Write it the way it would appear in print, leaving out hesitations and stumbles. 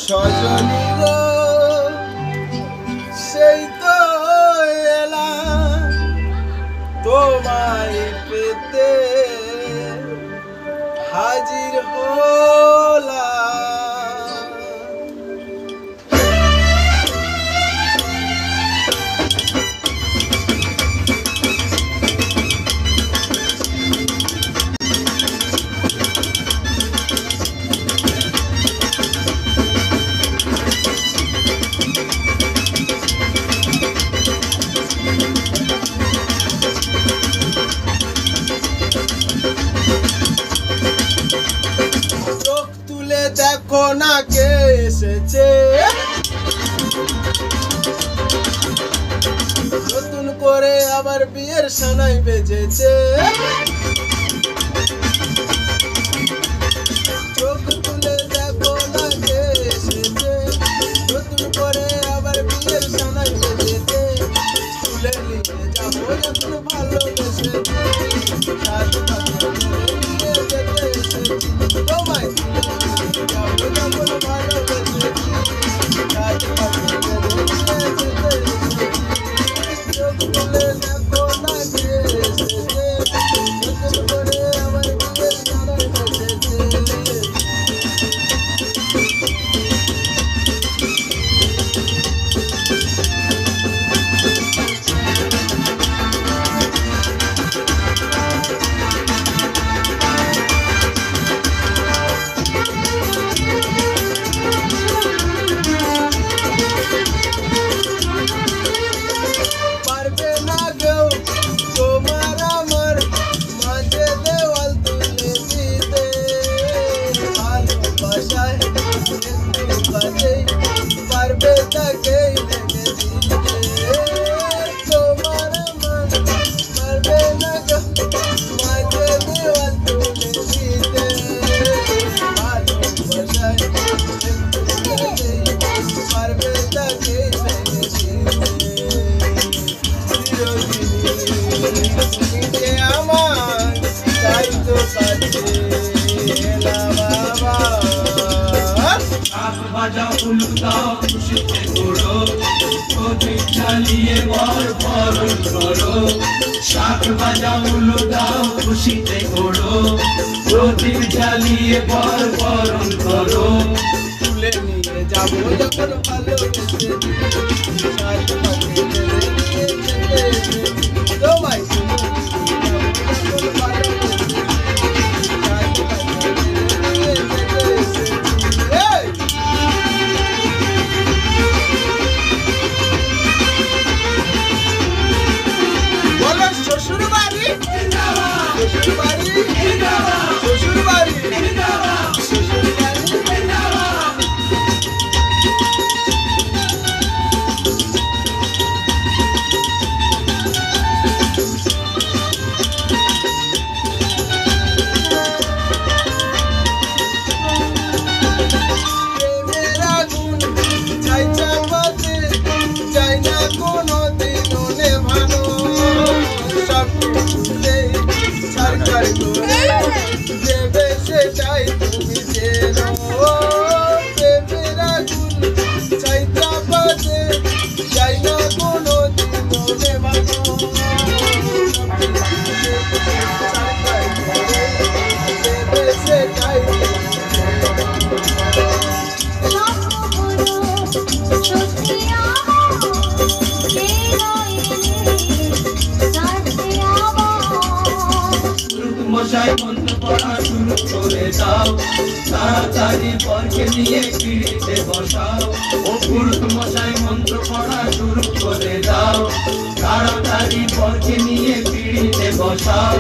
সজনী গো সেই তো এলাম তোমায় পেতে হাজির হলাম। দেখো না কে এসেছে, নতুন করে আবার বিয়ের সানাই বেজেছে। চোখ তুলে দেখো না কে এসেছে, নতুন করে আবার বিয়ের সানাই বেজেছে। তুলে নিয়ে যাবো যখন ভালোবেসেছি, সাত পাখি নিয়ে যেতে এসেছি তোমায়। পারবে তাকে তোমার মন পারবে না মাঝে দেওয়াল তুলে দিতে। ভালোবাসায় পারবে তাকে চিরদিনই আমার তাই তো কাছে না বাবা। বাজাও উলু দাও খুশিতে ঘোরো, প্রদীপ জ্বালিয়ে বর বরণ করো। শাক বাজাও উলু দাও খুশিতে ঘোরো, প্রদীপ জ্বালিয়ে বর বরণ করো। তুলে নিয়ে যাবো যখন ভালোবেসেছি, সাত পাখি নিয়ে যেতে এসেছি তোমায়। শ্বশুর বাড়ি শ্বশুর বাড়ি শ্বশুর বাড়ি শ্বশুর মেরা গুণ চাই চাপাতে চাই না কোনো দিন ভালো। সরকার করে দেবে সেটাই তুমি জেনো, প্রেমেরা গুণ চাইতা পাতে চাই না কোনো দিনে ভালো। সরকার করে দেবে সেটাই মশাই মন্ত্র পড়া শুরু করে দাও, তাড়াতাড়ি বরকে নিয়ে পিড়িতে বসাও। ও পুরুষ মশাই মন্ত্র পড়া শুরু করে দাও, তাড়াতাড়ি বরকে নিয়ে পিড়িতে বসাও।